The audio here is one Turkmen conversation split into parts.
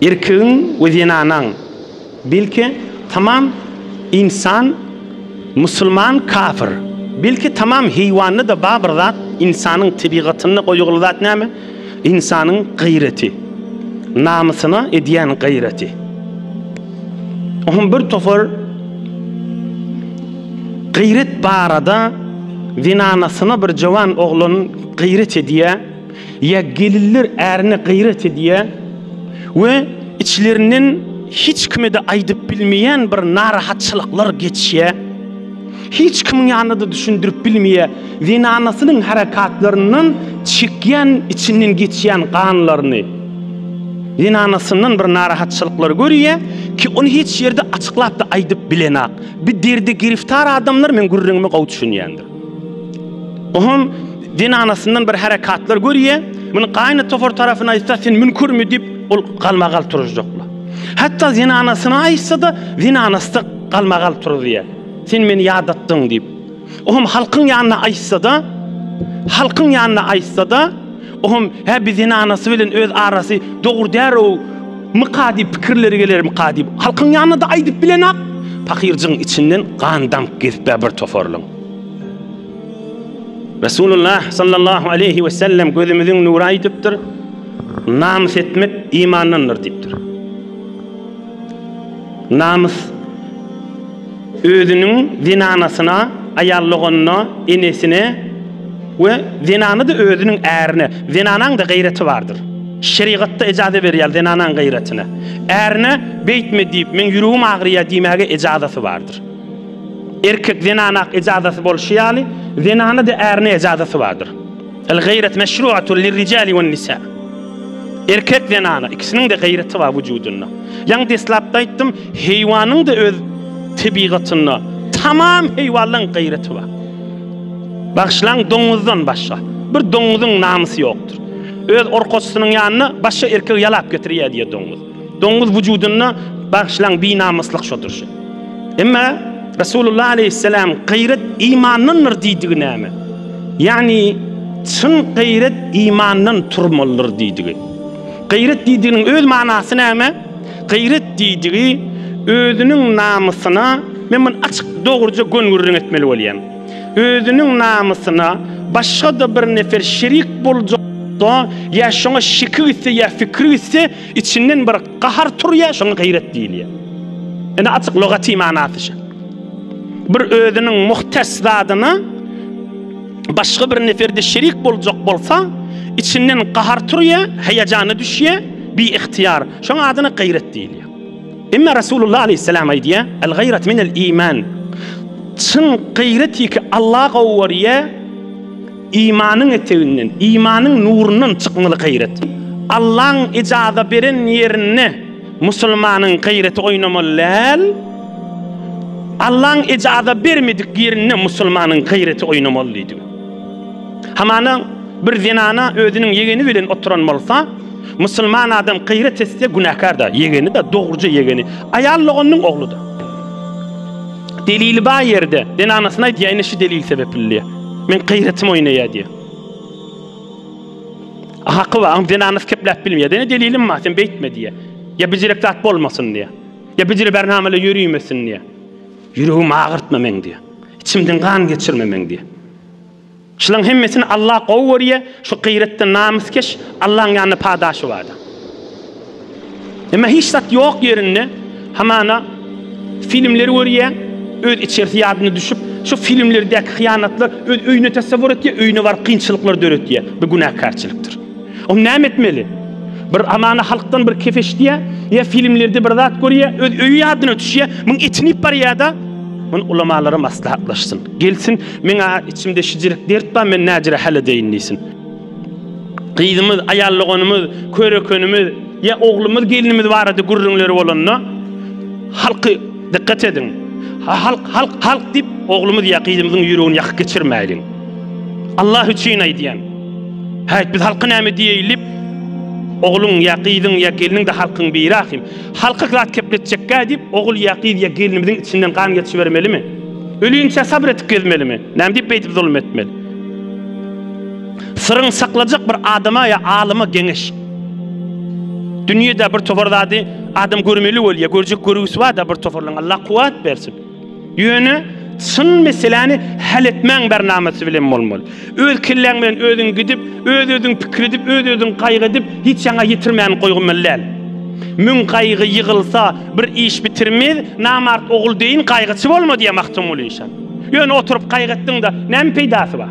erkeğin ve zinanan. Belki tamam insan Müslüman kafir. Belki tamam hayvanı da babır zat insanın tabiatını koyuğlu zat näme? İnsanın gayreti. Namusuna ediyen gayreti. Ohun bir tofor gayret barada zinanasına bir cavan oğlunun gayret ediye ya gelirler erine gayret ediye ve içlerinin hiç kime de aydıp bilmeyen bir narahatçılıklar geçiye hiç kimin yanında da düşündürüp bilmeye zinanasının harekatlarının çıkyan içinden geçiyen kanlarını zinanasının bir narahatçılıkları görüye ki onu hiç yerde açıklap da aydıp bilenak bir derde giriftar adamlar men gürrüngimi kavuşunyandır. Ohun zinanasından bir harekatlar görüye bunu kayna tofor tarafına aysa sen münkur mü deyip ol kalmagal turujokla. Hatta zinanasına aysa da zinanası da kalmagal turuyor. Sen beni yadattın deyip. Ohum halkın yanına aysa da ohum bir zinanası bilen öz arası doğru der o mıkadi fikirleri gelir mıkadi. Halkın yanına da aydıp bilenak fakircin içinden qandam gezip bir toforlun. Resulullah sallallahu aleyhi ve sellem gözümüzün nuru aydıptır. Namus etmek imanındır deyiptir. Namus özünün zinanasına, ayallığına, enesine ve zinanı da özünün erine. Zinanan da gayreti vardır. Şeriatta icazı veriyor zinanan gayretine. Erine beytme deyip, men yüreğim ağrıya demeye icazası vardır. Erkek zinanak icazası bolşiyali, zinanı da erine icazası vardır. El gayret meşruatun lirricali ve nisa. Erkek zinana, ikisinin de gayreti var vücudunda. Yang deslapta ettim, hayvanın da öz tabiatına, tamam hayvanların gayreti var. Başlan domuzdan başka. Bir domuzun namusu yoktur. Öz orkosunun yanına başka erkek yalap getiriyor diye domuz. Domuz vücuduna başlan bir namuslık şodur şey. Ama Resulullah aleyhisselam gayret imanındır deydiği näme? Yani çın gayret imanın turmalıdır deydiği. Gayret deydiğinin öz manası näme? Gayret deydiği özünün namusuna men açık doğruca gönürün etmeli bolýan. Özünün namusuna başka da bir nefer şerik bolacak da ya şoňa şikir ise ya fikir ise içinden bir qahar turya şoňa gayret diýilýär. Ene açık lugati manasy. Bir özünün muhtaçladyna başka bir neferde şerik bolacak bolsa içinden qahar turya, heyejany düşýär, bir ihtiyar. Şoňa adyna gayret diýilýär. Emma Resulullah aleyhisselam aydiye el gayret minel iman. Çın gayreti ki Allah'a qawwariye imanın eteğinden, imanın nurundan çıkmalı gayret. Allah'ın icazı beren yerine Müslümanın gayreti oynamalı. Allah'ın icazı vermedik yerine Müslümanın gayreti oynamalıdır. Hamana bir zinana özünün yegeni bilen oturan bolsa Müslüman adam gayret etse günahkar da, yegeni de doğruca yegeni. Ayallığının oğlu da. Delili ba yerde, den anasına diye şu delil sebepliye. Men gayretim oynaya diye. Hakkı var, den anası keplep bilmiyor. Den delilim var, sen beytme diye. Ya becirek tat bolmasın diye. Ya becire bernamele yürüyemesin diye. Yüreğimi ağırtmamen diye. İçimden kan geçirmemen diye. Şulan hemmesini Allah qawwariye, şu gayretten namus keş, Allah'ın yanına padaşı vardı. Ama hiç tat yok yerine, hamana filmleri wariye, öz içerisi yadına düşüp, şu filmlerdeki hıyanatlar, öz öyüne tasavvur etiye, öyüne var kıyınçılıklar döretiye, bir günahkarçılıktır. O näme etmeli? Bir amana halktan bir kefeş diye, ya filmlerde bir zat görüye, öz öyü yadına düşüye, bunun etinip var ya da, men ulamalarım maslahatlaşsın. Gelsin, mena içimde şijirik dert var, men näjire hal edeyin diýsin. Gyýdymyz, ayallygynymyz, körekönümüz, ya oglumyz, gelinimiz barady gurrunlary bolanna. Halky dikkat edin. Halk dip oglumyz ya gyýdymyzyň ýüregini ýakyp geçirmäýin. Allah üçin aýdýan. Hayt biz halky näme diýilip oğlun ya gyýdyň ya geliniň de halkyň biri ahim. Halky zat kepletjekkä dip oğul ya gyýdy ya gelinimiziň içinden kan geçibermelimi? Ölüýünçe sabr etip gezmelimi? Näme dip beýtip zulm etmeli? Sırrın saklajak bir adama ya alyma geňeş. Dünyada bir tofardadı adam görmeli bolýar, görjek görüsü var da bir tofarlan. Allah kuwat bersin. Ýöne çyn meseleni hal etmäň bernamesy bilen bolmaly. Öz killeň bilen özüň gidip, öz-özüň pikir edip, öz-özüň gaýgy edip hiç ýaňa ýetirmän goýgumallal. Mün gaýgy ýygylsa bir iş bitirmez, namart ogul deýin gaýgysy bolmady diýe maktum bolýar. Ýöne oturup gaýgy etdiň da näme peýdasy bar?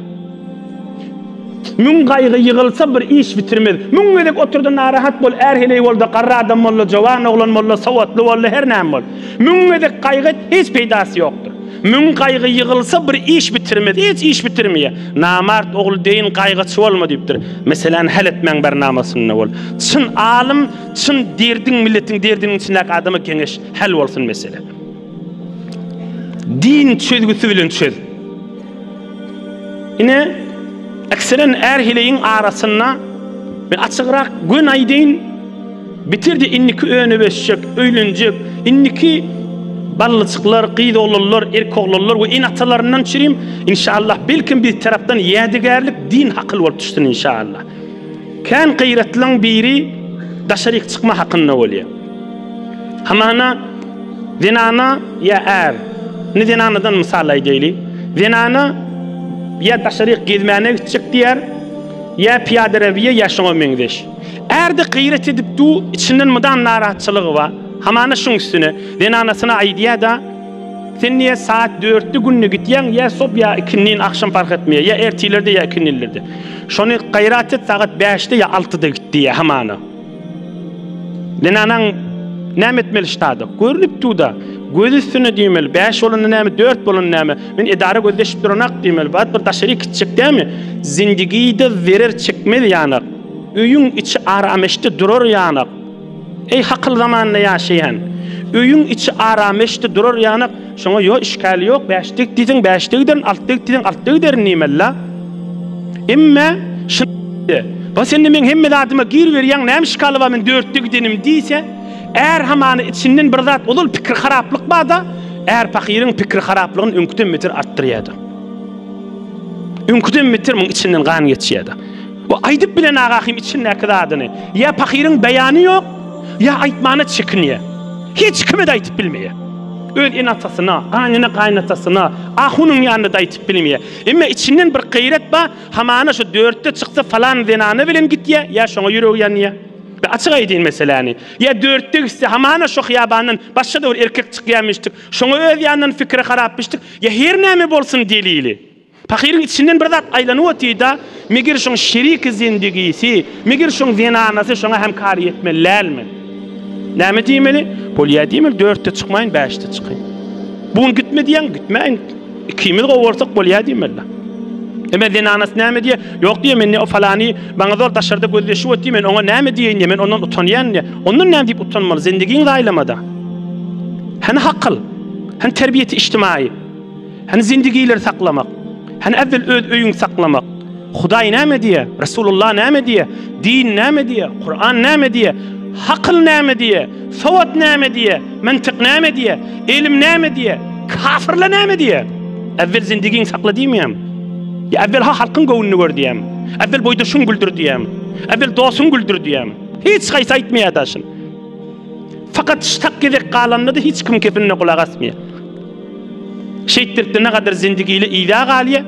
Mün gaýgy ýygylsa bir iş bitirmez. Mün edek oturda narahat bol, erheley bolda, garra adam bolla, jowan oglan bolla, sawatly bolla, her näme bol. Mün edek gaýgy hiç peýdasy ýokdur. Mün gaýgy ýygylsa bir iş bitirmez, hiç iş bitirmeýär. Namart ogul deýin gaýgysy bolma diýipdir. Meseleni hal etmäň bernamasyny bol. Çyn alim, çyn derdiň milletiň derdiniň içindäki adamy keňeş hal bolsun mesele. Din çözgüsü bilen çöz. Ine ekseren erhileyin arasına ben açıqraq gün aydın bitirdi inniki öňe beşjek, öýlenjek, inniki ballıçıklar, qyýdy oğlanlar, erkek oğlanlar we inatalarından çirim inşallah belkim bir taraftan ýadigarlyk din hakıl bolup düşdün inşallah. Kan gayretliň biri daşaryk çykma hakyna bolýar. Hamana zinana ya er. Ne zinanadan misal aýdyly. Zinana ya daşaryk gezmäne gitjek diýer, ya piýada rewiye ya şoňa meňdeş. Erde gayret edip du içinden mydan narahatçylygy bar. Hamana şoň üstüne zinanasyna aýdýar da sen niye saat 4'te günne gitýäň ya sop ya 2'nin akşam fark etmeýär ya ertilerde ya 2'nlerde. Şonu gayret et saat 5'te ya 6'da gitdi hamana. Zinanaň näme etmeli ştada? Görünip tuda. Göz üstüne diýmeli, 5 bolan näme, 4 bolan näme. Men idara gözleşip duranak diýmeli. Bad bir daşary kitçek dämi? Zindigide verer çekmeli ýanak. Öýüň içi arameşde durar ýanak. Ey hakyl zamanynda ýaşaýan. Öýüň içi arameşde durar ýanak. Şoňa ýok işgali ýok. 5'lik diýdiň 5'likden 6'lik diýdiň 6'lik derin niýmella. Emma şunday. Bas endi men hemme adyma gir berýän näme işgali bar men 4'lik denim diýse, eğer hamany içinden bir zat bolul pikir haraplyk bar da, eğer pakirin pikir haraplygyny öňküden metir artdyrýar. Öňküden metir muň içinden gan geçýär. Bu aýdyp bilen agahym içindäki zadyny, ya pakirin beýany ýok, ya aýtmany çekinýär. Hiç kime de aýtyp bilmeýär. Öz enatasyna, ganyna gaýnatasyna, ahunyň ýanynda da aýtyp bilmeýär. Emma içinden bir gayret bar, hamana şu 4'te çyksa falan zenany bilen gitýär, ya şoňa ýüregi ýanýar. Açık aydın meseleni. Ya 4'te gitse hamana şu hıyabanın başka da bir erkek çıkyamıştık. Şonu öz yanından fikri harapmıştık. Ya her näme bolsun delili. Pakirin içinden bir zat aylanyp ötýär, megir şoň şerik zindegisi, megir şoň zinanasy şoňa hemkary etmelärmi? Näme diýmeli? Bolýar diýmeli 4'te çykmaýyn, 5'te çykyň. Bugun gitme diýen gitmeýin. 2 mil gowursak bolýar diýmeli. Emel zinanasy näme diýe? Ýok diýe men o falany baňa zor daşarda gözleşip ötdi men oňa näme diýen men ondan utanýan diýe. Ondan näme diýip utanmaly? Zindigiň gaýlamada. Hani hakyl, hani terbiyeti ijtimai, hani zindigileri saklamak, hani evvel öz öýüň saklamak. Hudaý näme diýe? Rasulullah näme diýe? Din näme diýe? Kur'an näme diýe? Hakyl näme diýe? Sowat näme diýe? Mantyk näme diýe? Ilim näme diýe? Kafirler näme diýe? Evvel zindigiň sakla diýmem. Ya evvel halkın göwnüni gör diýem. Evvel boýdaşyň güldür diýem. Evvel dosuň güldür diýem. Hiç gaýsa aýtmaýar daşyn. Fakat ştak gezek galanlarda hiç kim kepinine kulak asmıyor. Şehitlikte ne kadar zindigiyle iyda galiye,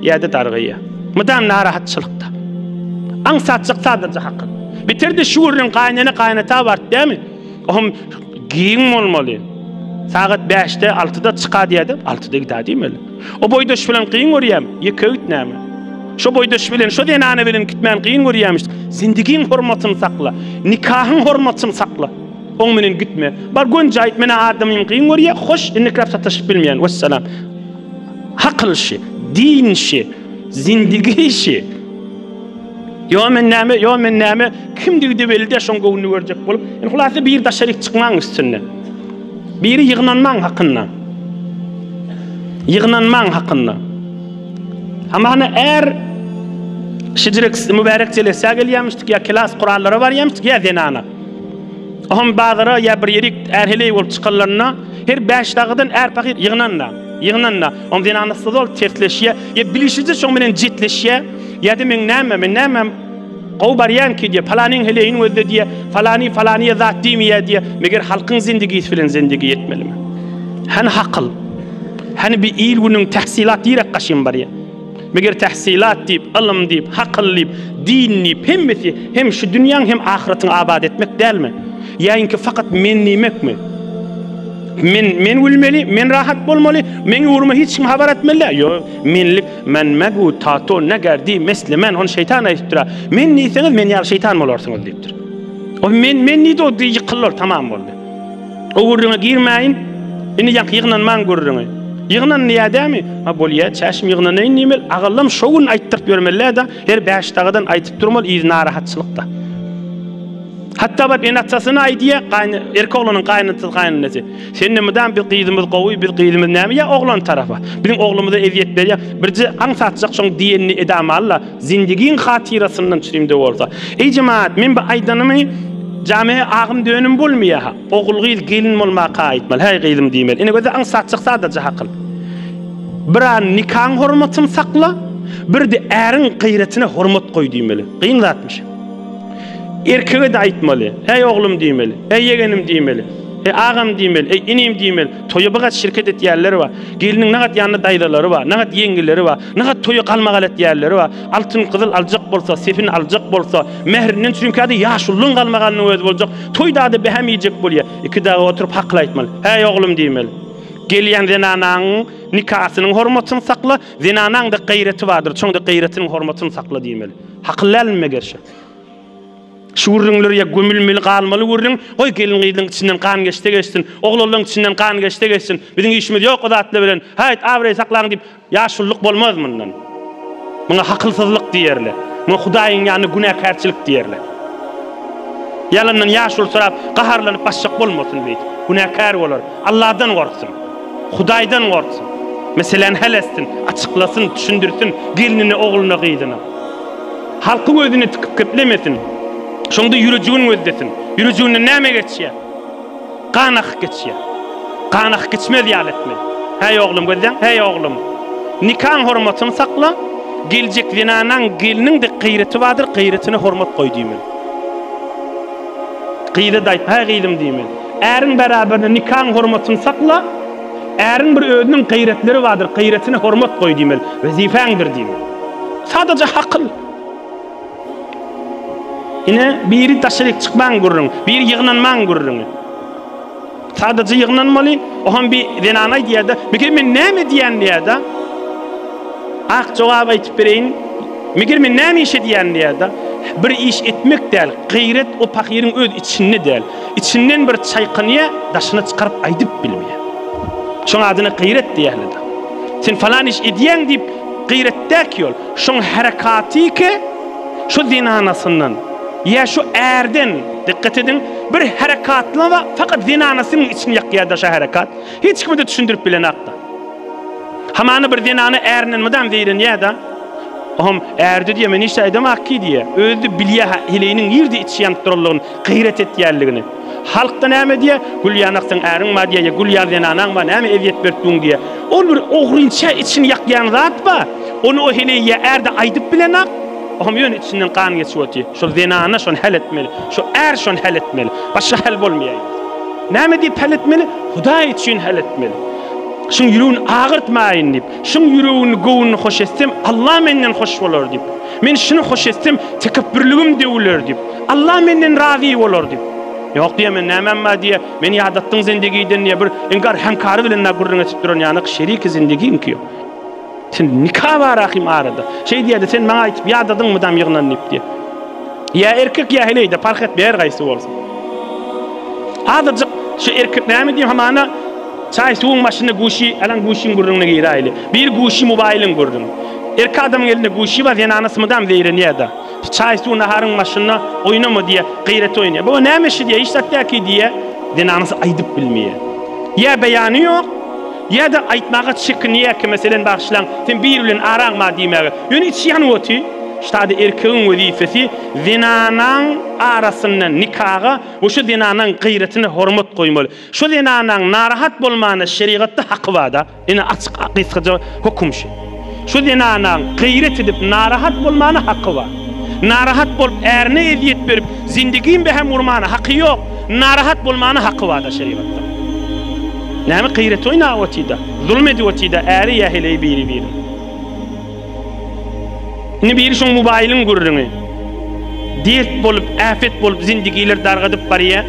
ya da dargıya. Mıdam narahatçılıkta. Ansatçık sadece hakkın. Bitirdi şuurun kaynata var değil mi? Oğlum giyin olmalı. Saat 5'te 6'da çıka diyedim, 6'da gider değil mi? O boydaş filan giyin oraya mı? Yıkı gitne mi? Şu boydaş filan, şu denane filan gitmeyen giyin oraya mı? Zindigin hurmatını sakla. Nikahın hurmatını sakla. Onların gitme. Bar gönce ait mene adamın giyin oraya, hoş innikrab satışıp bilmeyen. Vesselam. Hakıl işi, din işi, zindigi işi. Yomen name, kim digdi belide şon gowunu görecek bolup. Yani hulasa bir daşaryk çıkmaň üstüne. Biri yığınanmaň hakkında. Yığınanmaň hakkında. Ama hani eğer şidrek mübarek celese gelýärmişdik ya klas kuralları var ýamyşdyk ya zenana. Aham bazara ya bir yerik erheley bolup çıkanlarına her 5 dağıdan er pakir yığınanla. Om zenanasy zor tertleşýär. Ya bilişice şoň menen jetleşýär. Ya da men näme Qow baryan ki diye falanin heleyin özde diye falaniye zat dimiye diye meger halkın zindagisi filan zindagi yetmeli mi? Hani akıl. Hani bir il günün tahsilat direk qaşın bar ya. Meger tahsilat deyip, ilm deyip, akıl deyip, din deyip hem şu dünyanın hem ahiretini abad etmek değil mi? Yani ki fakat men demek mi? Men ulmeli, men rahat bolmalı, men uğruma hiç kim haber etmeli. Yo, menlik, men megu, tato, negerdi, meslemen, on şeytan ayıptıra. Men neyseniz, men yar şeytan olarsınız deyiptir. O men neydi o yıkılır, tamam oldu. O uğruna girmeyin, ini yığınan man gurrunu. Yığınan niye değil mi? Ha bolya, çeşim yığınan neyin neyimel, ağıllam şoğun ayıttırıp görmeli da, her 5 dağıdan ayıtıp durmalı, iz narahatçılıkta. Hatta bak enatsasına aydiye erkek oğlanın kaynanası. Senin neden bir qıydımız qowy, bir qıydımız näme ya oğlan tarafa. Bizim oğlumuza eziyet berýär. Birji aňsatjak şoň diýenini edam Allah, zindigiň hatyrasyndan çyrimde bolsa. Ey jemaat, men bu aýdanymy jame agym dönüm bolmaýar. Oğul gelin bolmagy aýtmal. Hay qyydym diýmel. Ene göze aňsatjak sadajy hakıl. Bir an nikah hormatyn sakla, bir de äriň gıyretine hormat goý diýmeli. Qyyn zatmış. Erkeğe de aytmalı. Hey oğlum diýmeli. Hey yegenim diýmeli. Hey ağam diýmeli. Hey inim diýmeli. Toya bagat şirket et ýerleri bar. Geliniň nagat ýanyna daýdalary bar. Nagat ýengileri bar. Nagat toya galmagal et ýerleri bar. Altyn kyzyl aljak bolsa, sefin aljak bolsa, mehrinden çünkü ýaşullun galmagalyny öz boljak. Toyda da behem ýejek bolýar. Iki daga oturup hakly aýtmaly. Hey oğlum diýmeli. Gelýän zenanaň nikahynyň hormatyny sakla, zenanaň da gyreti bardyr. Çoň da gyretiniň hormatyny sakla diýmeli. Hakyllanma gerçi. Şuurunlar ya gömülmeli kalmalı görün. Oy gelin gıydın içinden kan geçtin. Oğlanın içinden kan geçtin. Bizim işimiz yok o da atla bilen. Hayt avrayı saklan deyip yaşulluk bolmaz bundan. Buna hakılsızlık diyerler. Buna Hudaýyň yani günahkarçılık diyerler. Yalandan yaşul sorap qaharlanıp başşak bolmasın deyip. Günahkar olur. Allah'dan korksun. Hudaýdan korksun. Meselen helestin, açıklasın, düşündürsün gelinini oğluna gıydını. Halkı gözüne tıkıp keplemesin. Şonda yürüjüğün özdesin. Yürüjüğünde näme geçýär? Qanak geçýär. Qanak geçmez ýal etme. Hey oğlum gözden, hey oğlum. Nikah hormatyny sakla. Geljek zenanaň geliniň de gyreti bardyr, gyretine hormat goý diýmeli. Gıyda daýt, hey gıydym diýmeli. Äriň beraberde nikah hormatyny sakla. Äriň bir özüniň gyretleri bardyr, gyretine hormat goý diýmeli. Wezifäňdir diýmeli. Sadajy hakıl. Yine biri taşırık çıkman gurrun, bir yığınanman gurrun. Sadece yığınanmalı, ohan bir zenanay diýär da, meger men näme diýän diýär da, ak jogap aýtyp bereýin, meger men näme iş diýän diýär da, bir iş etmek däl, gyret o pakyryň öz içinde däl. İçinden bir çaýkanyä daşyna çykaryp aýdyp bilmeýär. Şoň adyny gyret diýerler da. Sen falan iş edýän diýip gyretdäk ýol, şoň harakaty ki şu zinanasyndan ya şu erden dikkat edin bir harekatla va fakat zinanasının için yakıya şu harekat hiç kimi de düşündürüp bilen akta. Hamana bir zinanı erinin mudan verin ya da ohum erdi diye men işte edem akki diye öldü bilye hileyinin yirdi içi yanıktırılığın gayret et yerliğini. Halkta näme diye gül yanaksın erin ma diye gül yan zinanan ma näme eviyet bertdun diye. Ol bir oğrunça için yakıyan zat ba onu o hileye erde aydıp bilen ak. Ohum yön içinden kan geçiyordu. Şu zinana şon hal etmeli. Şu şon hal etmeli. Başka hal bolmayaydı. Näme diýip hal etmeli? Hudaý üçin hal etmeli. Şun ýüregini ağırtmaýyn diýip, şun ýüregini göwünü hoş etsem, Allah menden hoş bolar diýip. Men şunu hoş etsem, tekebbürligim dewler diýip. Allah menden razy bolar diýip. Ýok diýemen näme diýe, men ýadatdyň zindegiden diýe bir eňgar hemkary bilen nagurrun etip duran ýanyk şerik zindegiň ki. Sen nikah var ahim arada. Şey diýdi, sen maňa aýtyp ýadadyň mydam ýygnan diýip. Ya erkek ya heleyde fark etmeýär gaýsy bolsa. Azajyk şu erkek näme diýip hamana çay suwuň maşyny guşy, alan guşyň gurrunyna giýraýly. Bir guşy mobaýlyň gurrun. Erkek adamyň elinde guşy bar, ýa anasy mydam beýrenýär da. Çay suwuň naharyň maşyna oýnama diýe, gyret oýnýar. Bu näme şi diýe, işlatdaky diýe, denanysy aýdyp bilmeýär. Ya beýany ýok. Ya da aytmağa çekinýär ki meselen bagşlan sen bir bilen araňma diýmäge. Ýöne içi ýanyp işte erkeğin wezifesi zinanaň arasyndan nikaha we şu zinanaň gyretine hormat goýmaly. Şu zinanaň narahat bolmany şeriatda haqqy bar da. Ene açyk akyskaja hukum şu. Şu zinanaň gyret edip narahat bolmany haqqy bar. narahat bolup erne eziyet berip zindigin behem urmana haqqı yok. Narahat bolmana haqqı wada şeriatda. Näme gıyret oyna otida, zulm edi otida, äri ýahiley biri. Ine bir şoň mobaýlyň gurrüňi. Dert bolup, afet bolup zindigiler dargadyp barýar.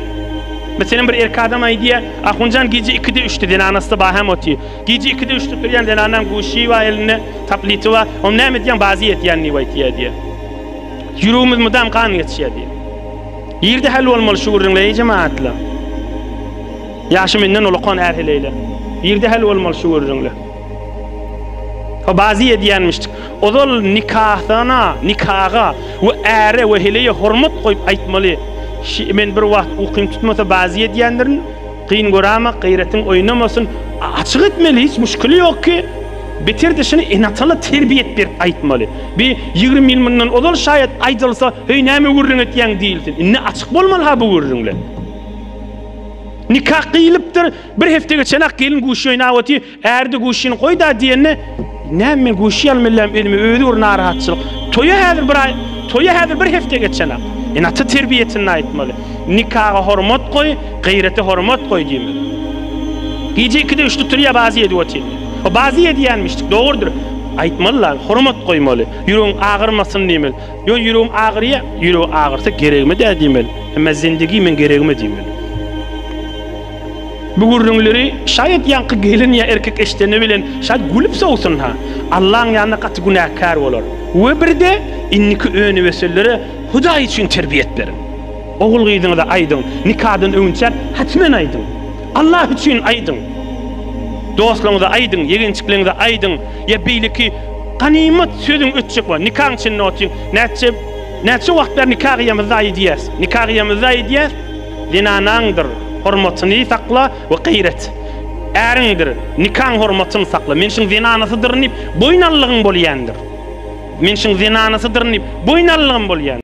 Mesela bir erkek adam aydiye, ahuncan gece 2'de 3'te denanası bahem oti. Gece 2'de 3'te duruyan denanan guşi var eline, tableti var. Onu ne ediyen bazı etiyen ni vaytiye diye. Yürüğümüz mudam kan geçiyor diye. Yerde hal olmalı şuurunla cemaatla. Yaşım innen olukan erheleyle. Yerde hal olmalı şuurunla. O bazı ediyenmiştik. O da nikaha ve ere ve heleye hormat koyup aytmalı. Men bir wagt uqym tutmasa bazı ediyenlerin qyyn görama, gayretin oynamasın, açık etmeli, hiç müşkili yok ki. Bitirdi şunu inatalı terbiyet berip aytmalı. Bir 20 yıl bundan odal şayet aytılsa, hey näme gurrun etýän diýilsin. Inne açık bolmaly ha bu gurrunlar. Nikah qıyılıptır, bir hefte geçenak gelin guşy oýnawaty, erdi guşyny koy da diýenne, näme guşy almyllam elimi öýdi ur narahatçylyk. Toya häzir bir hefte geçenak. Inatı terbiyetini aytmalı. Nikaha hormat koy, gayrete hormat koy diýmeli. Gece 2'de 3'te turya bazı edi otel. O bazı ediyenmiştik, doğrudur. Aytmalılar, hormat koymalı. Yüreğin ağırmasın diýmeli. Yo yüreğim ağırya, yüreği ağırsa geregmi de diýmeli. Ama zindigi men geregmi diýmeli. Bu gurrunları şayet yankı gelin ya erkek eşteni bilen şayet gülüp soğusun ha. Allah'ın yanına katı günahkar olur. Ve bir de inniki öňü weselleri Huda için terbiyet verin. Oğul gıydığında aydın, nikahdan öňçer hatmen aydın. Allah için aydın. Dostlarınızda aydın, yegençiklerinize aydın. Ya beyliki ganimet sözün ötçek var. Nikahın için ne otun? Näçe wagtlar nikah ýamyzda aýdýas. Nikah ýamyzda aýdýas. Dinanandır. Hormatyny sakla ve gayret. Äriňdir. Nikah hormatyny sakla. Men şoň zinanasydyr nip boýnallygyň bolýandyr. Men şoň zinanasydyr nip boýnallygym bolýan.